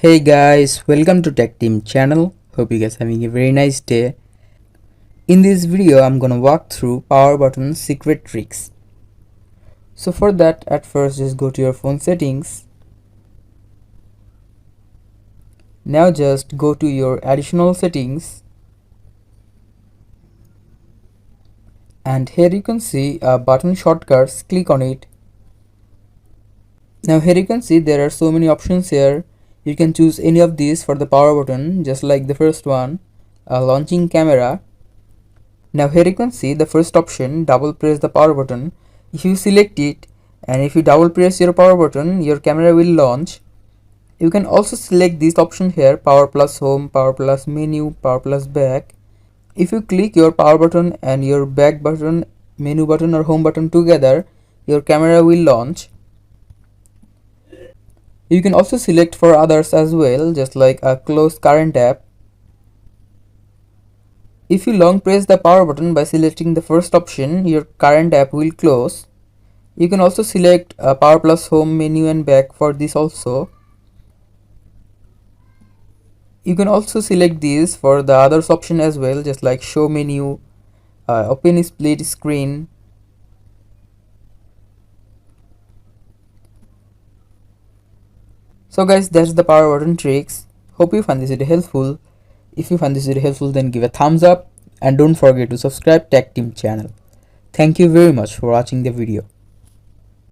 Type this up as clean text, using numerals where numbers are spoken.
Hey guys, welcome to Tech Team channel. Hope you guys having a very nice day. In this video, I'm gonna walk through power button secret tricks. So for that, at first just go to your phone settings. Now just go to your additional settings. And here you can see button shortcuts, click on it. Now here you can see there are so many options here. You can choose any of these for the power button, just like the first one, launching camera. Now here you can see the first option, double press the power button. If you select it and if you double press your power button, your camera will launch. You can also select this option here, power plus home, power plus menu, power plus back. If you click your power button and your back button, menu button or home button together, your camera will launch. You can also select for others as well, just like a close current app. If you long press the power button by selecting the first option, your current app will close. You can also select power plus home, menu and back for this also. You can also select these for the others option as well, just like show menu, open split screen. So guys, that's the power button tricks. Hope you find this video helpful. If you find this video helpful, then give a thumbs up and don't forget to subscribe Tech Team channel. Thank you very much for watching the video.